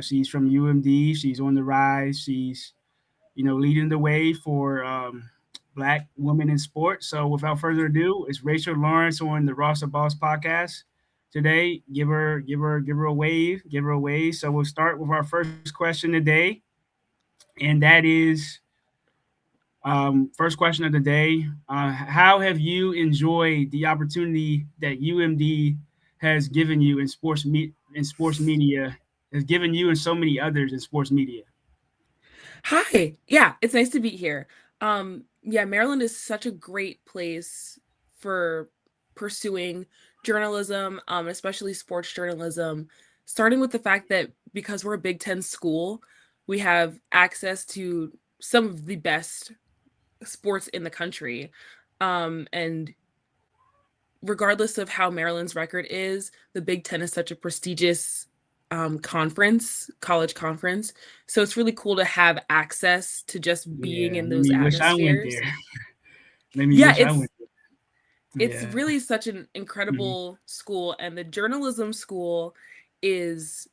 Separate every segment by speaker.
Speaker 1: She's from UMD. She's on the rise. She's leading the way for Black women in sports. So without further ado, it's Rachel Lawrence on the Ross of Boss podcast today. Give her a wave. Give her a wave. So we'll start with our first question today, and that is first question of the day. How have you enjoyed the opportunity that UMD has given you in sports media, has given you and so many others in sports media?
Speaker 2: Hi. Yeah, it's nice to be here. Yeah, Maryland is such a great place for pursuing journalism, especially sports journalism, starting with the fact that because we're a Big Ten school, we have access to some of the best sports in the country. And regardless of how Maryland's record is, the Big Ten is such a prestigious college conference. So it's really cool to have access to just being
Speaker 1: Yeah,
Speaker 2: in
Speaker 1: made
Speaker 2: those
Speaker 1: me wish I went
Speaker 2: atmospheres.
Speaker 1: there. Made me
Speaker 2: Yeah,
Speaker 1: wish I
Speaker 2: it's
Speaker 1: went there.
Speaker 2: it's
Speaker 1: Yeah.
Speaker 2: really such an
Speaker 1: Mhm.
Speaker 2: incredible school, and the journalism school is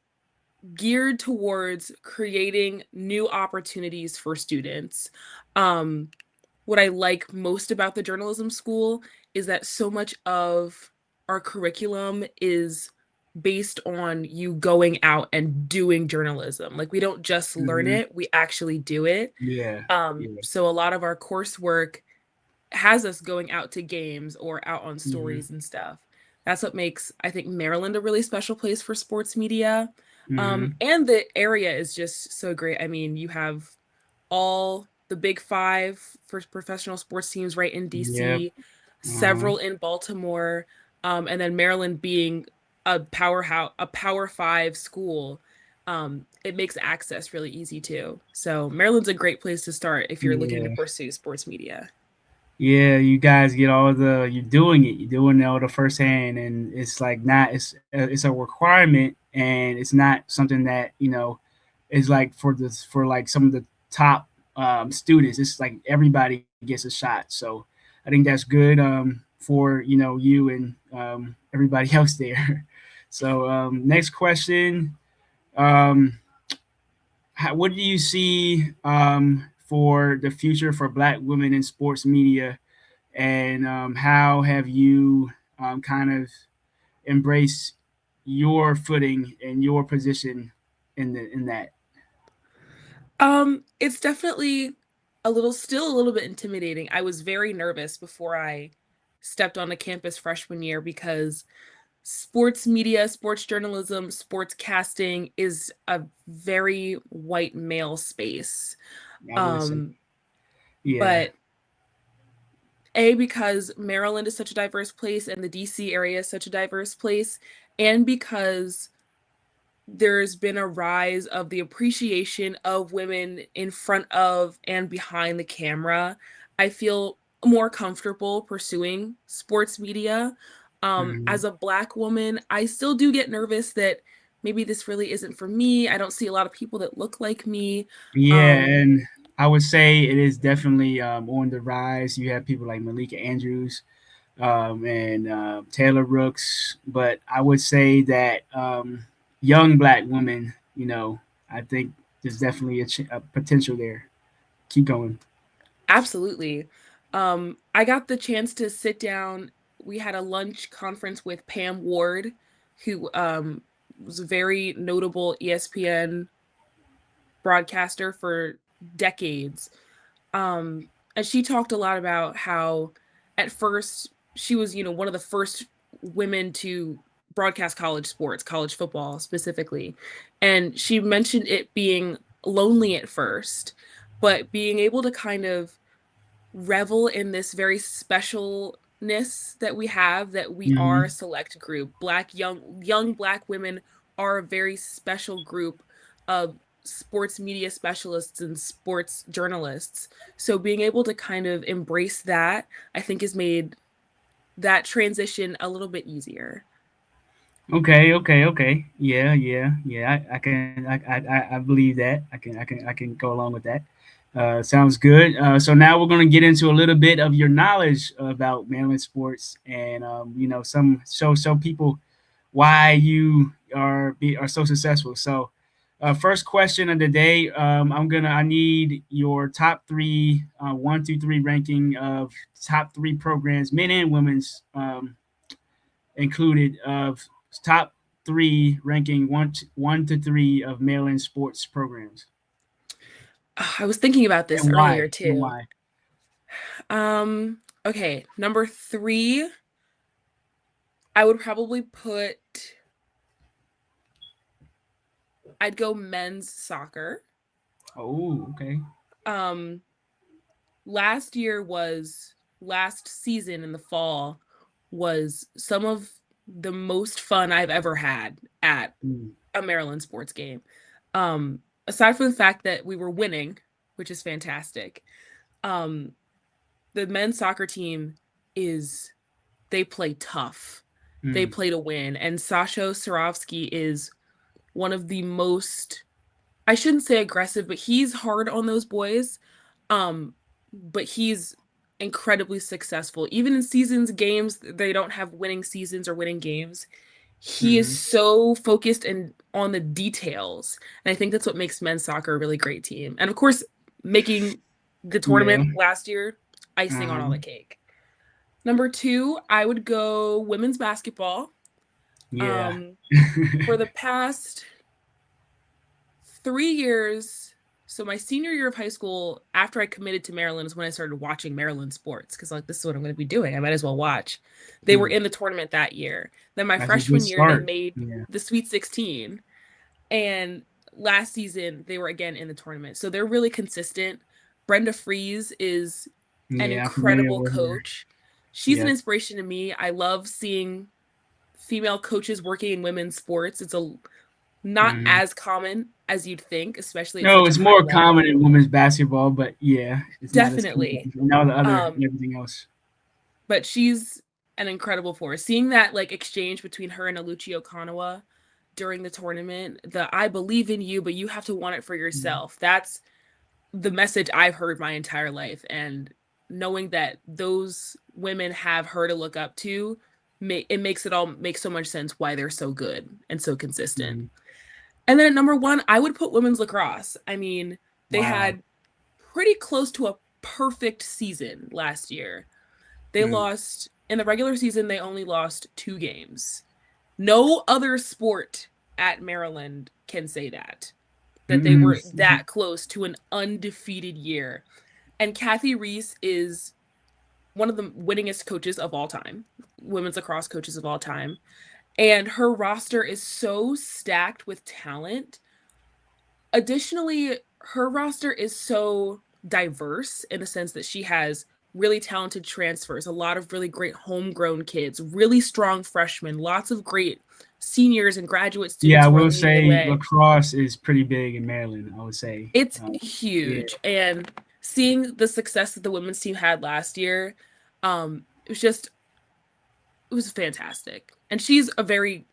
Speaker 2: geared towards creating new opportunities for students. Um, what I like most about the journalism school is that so much of our curriculum is based on you going out and doing journalism. Like we don't just learn
Speaker 1: Mhm.
Speaker 2: it, we actually do it.
Speaker 1: Yeah. Yeah.
Speaker 2: So a lot of our coursework has us going out to games or out on
Speaker 1: Mhm.
Speaker 2: stories and stuff. That's what makes, I think, Maryland a really special place for sports media.
Speaker 1: Mhm.
Speaker 2: And the area is just so great. I mean, you have all the big five for professional sports teams right in
Speaker 1: Yep.
Speaker 2: DC,
Speaker 1: Uh-huh.
Speaker 2: several in Baltimore, and then Maryland being a powerhouse, a power five school. It makes access really easy too. So Maryland's a great place to start if you're looking to
Speaker 1: Yeah.
Speaker 2: pursue sports media.
Speaker 1: Yeah, you guys get all the you're doing it. You're doing all the firsthand, and it's like not it's a requirement, and it's not something that is like for like some of the top students. It's like everybody gets a shot. So I think that's good for you and everybody else there. So next question. Um, what do you see for the future for Black women in sports media, and how have you kind of embraced your footing and your position in that?
Speaker 2: It's definitely still a little bit intimidating. I was very nervous before I stepped on the campus freshman year because sports media, sports journalism, sports casting is a very white male space.
Speaker 1: I would say,
Speaker 2: Um,
Speaker 1: yeah.
Speaker 2: but A, because Maryland is such a diverse place and the DC area is such a diverse place, and because there's been a rise of the appreciation of women in front of and behind the camera. I feel more comfortable pursuing sports media.
Speaker 1: Mhm.
Speaker 2: As a Black woman, I still do get nervous that maybe this really isn't for me. I don't see a lot of people that look like me.
Speaker 1: Yeah,
Speaker 2: Um,
Speaker 1: and I would say it is definitely on the rise. You have people like Malika Andrews and Taylor Rooks, but I would say that young Black women, I think there's definitely a potential there. Keep going.
Speaker 2: Absolutely. I got the chance to sit down. We had a lunch conference with Pam Ward, who was a very notable ESPN broadcaster for decades. And she talked a lot about how at first she was, one of the first women to broadcast college sports, college football specifically. And she mentioned it being lonely at first, but being able to kind of revel in this very specialness that we have, that we are a
Speaker 1: Hmm.
Speaker 2: select group. Black young Black women are a very special group of sports media specialists and sports journalists. So being able to kind of embrace that, I think has made that transition a little bit easier.
Speaker 1: Okay, okay, okay. Yeah, yeah, yeah. I can, I believe that. I can go along with that. Sounds good. So now we're going to get into a little bit of your knowledge about Maryland sports, and some show people why you are so successful. So First question of the day. I need your top three, 1 through 3 ranking of top three programs, men and women's included, of top three ranking one to three of Maryland sports programs,
Speaker 2: I was thinking about this
Speaker 1: and why?
Speaker 2: earlier
Speaker 1: And
Speaker 2: too.
Speaker 1: why?
Speaker 2: Okay, number 3, I would probably put I'd go men's soccer.
Speaker 1: Oh, okay.
Speaker 2: Um last year was last season in the fall was some of the most fun I've ever had at
Speaker 1: Mm,
Speaker 2: a Maryland sports game. Aside from the fact that we were winning, which is fantastic, um, the men's soccer team is they play tough. They
Speaker 1: mm,
Speaker 2: play to win. And Sasho Sarovsky is one of the most, I shouldn't say aggressive, but he's hard on those boys. Um, but he's incredibly successful. Even in seasons, games, they don't have winning seasons or winning games. He is
Speaker 1: mm-hmm.
Speaker 2: so focused and on the details. And I think that's what makes men's soccer a really great team. And of course, making the
Speaker 1: Yeah.
Speaker 2: tournament last year, icing on all the
Speaker 1: Um,
Speaker 2: cake. Number 2, I would go women's basketball.
Speaker 1: yeah.
Speaker 2: Um, for the past 3 years, so my senior year of high school, after I committed to Maryland, is when I started watching Maryland sports because like this is what I'm going to be doing. I might as well watch. They were
Speaker 1: Mm,
Speaker 2: in the tournament that year. Then my
Speaker 1: that's a good
Speaker 2: freshman year, they
Speaker 1: start.
Speaker 2: made
Speaker 1: Yeah.
Speaker 2: the Sweet 16, and last season they were again in the tournament. So they're really consistent. Brenda Fries is an
Speaker 1: Yeah, I'm familiar
Speaker 2: incredible
Speaker 1: with her.
Speaker 2: coach. She's an
Speaker 1: Yep.
Speaker 2: inspiration to me. I love seeing female coaches working in women's sports. It's a not
Speaker 1: Hmm.
Speaker 2: as common as you'd think, especially at
Speaker 1: No,
Speaker 2: such a
Speaker 1: it's
Speaker 2: high
Speaker 1: more common
Speaker 2: level.
Speaker 1: in women's basketball, but yeah, it's not as common
Speaker 2: Definitely.
Speaker 1: in all the other
Speaker 2: Um,
Speaker 1: everything else.
Speaker 2: but she's an incredible force. Seeing that like exchange between her and Alucci Okonawa during the tournament, the I believe in you, but you have to want it for
Speaker 1: Mm,
Speaker 2: yourself. That's the message I've heard my entire life. And knowing that those women have her to look up to, it makes it all make so much sense why they're so good and so consistent.
Speaker 1: mm.
Speaker 2: And then at number 1, I would put women's lacrosse. I mean, they
Speaker 1: Wow.
Speaker 2: had pretty close to a perfect season last year. They
Speaker 1: Mm,
Speaker 2: lost in the regular season, they only lost 2 games. No other sport at Maryland can say that they
Speaker 1: mm,
Speaker 2: were that close to an undefeated year. And Kathy Reese is one of the winningest coaches of all time, women's lacrosse coaches of all time. And her roster is so stacked with talent. Additionally, her roster is so diverse in the sense that she has really talented transfers, a lot of really great homegrown kids, really strong freshmen, lots of great seniors and graduate
Speaker 1: Yeah,
Speaker 2: students
Speaker 1: I
Speaker 2: who are
Speaker 1: will
Speaker 2: leading the
Speaker 1: say
Speaker 2: way.
Speaker 1: lacrosse is pretty big in Maryland. I would say.
Speaker 2: It's
Speaker 1: Yeah.
Speaker 2: huge. And seeing the success that the women's team had last year, it was just it was fantastic. And she's a very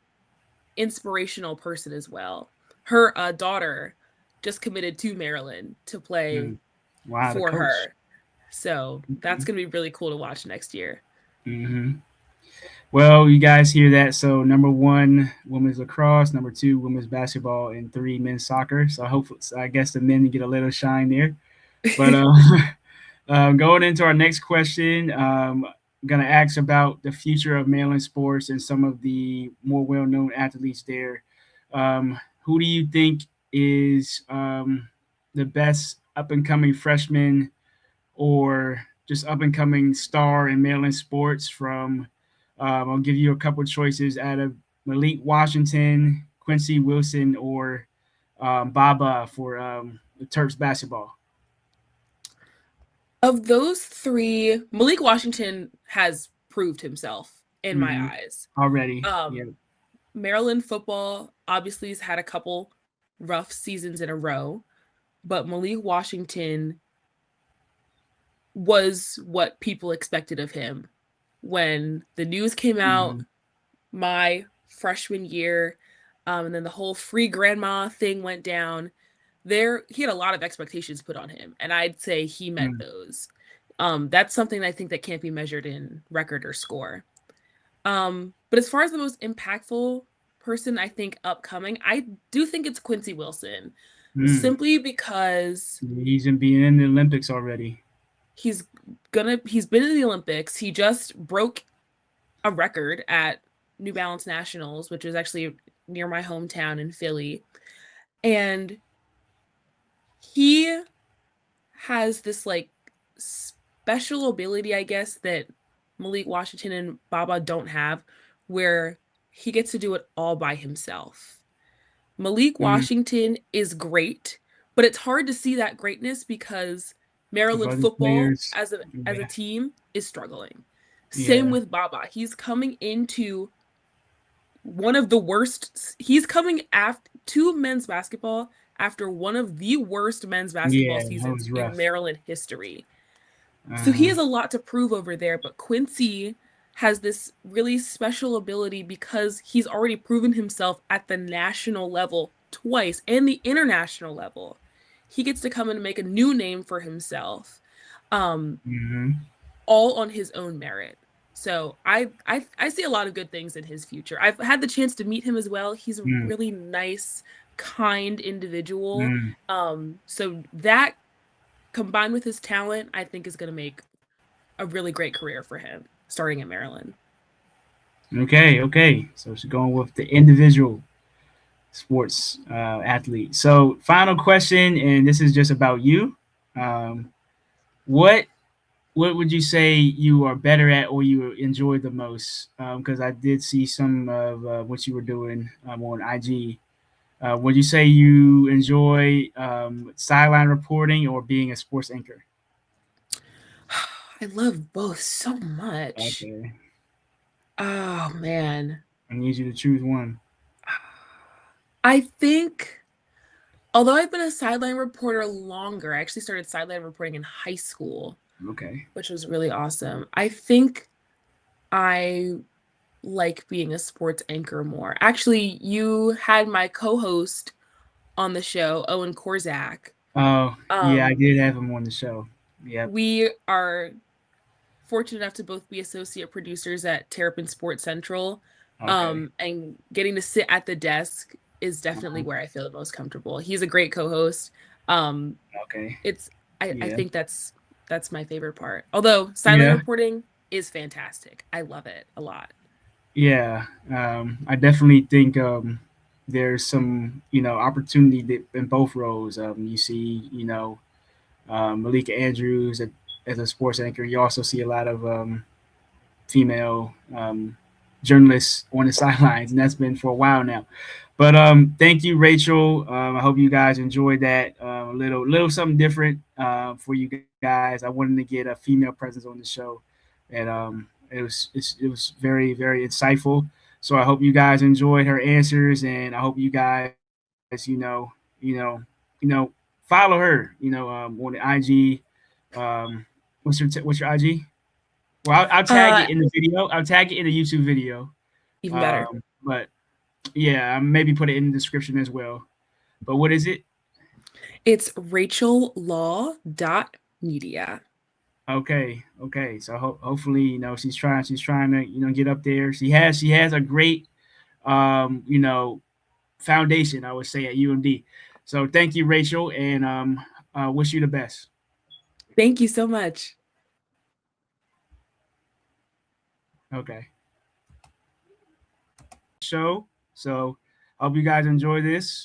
Speaker 2: inspirational person as well. Her daughter just committed to Maryland to play
Speaker 1: Mm. Wow, the
Speaker 2: for
Speaker 1: coach.
Speaker 2: her. So that's going to be really cool to watch next year.
Speaker 1: Hmm. Well, you guys hear that? So number one, women's lacrosse. Number two, women's basketball, and three, men's soccer. So hopefully, I guess the men get a little shine there. But going into our next question, I'm going to ask about the future of Maryland sports and some of the more well-known athletes there. Who do you think is the best up-and-coming freshman or just up-and-coming star in Maryland sports? From I'll give you a couple of choices out of Malik Washington, Quincy Wilson, or Baba for the Terps basketball.
Speaker 2: Of those 3, Malik Washington has proved himself in my
Speaker 1: Mm-hmm.
Speaker 2: eyes.
Speaker 1: Already, yeah.
Speaker 2: Um, Maryland football obviously has had a couple rough seasons in a row, but Malik Washington was what people expected of him when the news came out
Speaker 1: Mm-hmm.
Speaker 2: my freshman year, and then the whole free grandma thing went down. There, he had a lot of expectations put on him, and I'd say he met
Speaker 1: Mm-hmm.
Speaker 2: those. That's something I think that can't be measured in record or score. But as far as the most impactful person I think upcoming, I do think it's Quincy Wilson,
Speaker 1: Mm.
Speaker 2: simply because
Speaker 1: He's been in the Olympics already.
Speaker 2: he's he's been in the Olympics. He just broke a record at New Balance Nationals, which is actually near my hometown in Philly. And he has this like special ability, I guess, that Malik Washington and Baba don't have, where he gets to do it all by himself. Malik
Speaker 1: Mm.
Speaker 2: Washington is great, but it's hard to see that greatness because
Speaker 1: Of
Speaker 2: Maryland
Speaker 1: other
Speaker 2: football
Speaker 1: players.
Speaker 2: as a
Speaker 1: Yeah.
Speaker 2: team is struggling. Same
Speaker 1: Yeah.
Speaker 2: with Baba. He's coming into one of the worst. He's coming after to men's basketball after one of the worst men's basketball
Speaker 1: Yeah. That
Speaker 2: seasons
Speaker 1: was
Speaker 2: in
Speaker 1: rough.
Speaker 2: Maryland history. So he
Speaker 1: Uh,
Speaker 2: has a lot to prove over there, but Quincy has this really special ability because he's already proven himself at the national level twice and the international level. He gets to come and make a new name for himself, um,
Speaker 1: mhm.
Speaker 2: all on his own merit. So I see a lot of good things in his future. I've had the chance to meet him as well. He's a
Speaker 1: Mm.
Speaker 2: really nice, kind individual.
Speaker 1: Mm.
Speaker 2: So that combined with his talent, I think is going to make a really great career for him starting at Maryland.
Speaker 1: Okay. Okay. So she's going with the individual sports athlete. So final question, and this is just about you. Um, what what would you say you are better at or you enjoy the most? Because I did see some of what you were doing on IG. Would you say you enjoy sideline reporting or being a sports anchor?
Speaker 2: I love both so much.
Speaker 1: Okay,
Speaker 2: Oh man.
Speaker 1: I need you to choose one.
Speaker 2: I think although I've been a sideline reporter longer, I actually started sideline reporting in high school,
Speaker 1: Okay.
Speaker 2: which was really awesome. I think I like being a sports anchor more. Actually, you had my co-host on the show, Owen Korzak.
Speaker 1: Oh, yeah, I
Speaker 2: Um,
Speaker 1: did have him on the show. Yep.
Speaker 2: we are fortunate enough to both be associate producers at Terrapin Sports Central.
Speaker 1: Okay.
Speaker 2: And getting to sit at the desk is definitely
Speaker 1: Uh-huh.
Speaker 2: where I feel the most comfortable. He's a great co-host. Um,
Speaker 1: Okay.
Speaker 2: it's I
Speaker 1: Yeah.
Speaker 2: think that's my favorite part. Although sideline
Speaker 1: Yeah.
Speaker 2: reporting is fantastic. I love it a lot.
Speaker 1: Yeah. I definitely think there's some, opportunity in both roles. You see, Malika Andrews as a sports anchor. You also see a lot of female journalists on the sidelines, and that's been for a while now. But thank you, Rachel. I hope you guys enjoyed that. A little something different for you guys. I wanted to get a female presence on the show, and it was very very insightful. So I hope you guys enjoyed her answers, and I hope you guys follow her. On the IG. What's your IG? Well, I'll tag
Speaker 2: Uh,
Speaker 1: it in the video. I'll tag it in the YouTube video.
Speaker 2: Even better.
Speaker 1: But yeah, maybe put it in the description as well. But what is it?
Speaker 2: It's rachellaw.media.
Speaker 1: Okay, okay. So hopefully, she's trying to get up there. She has a great foundation, I would say, at UMD. So thank you, Rachel, and wish you the best.
Speaker 2: Thank you so much.
Speaker 1: Okay. Show. So hope you guys enjoy this.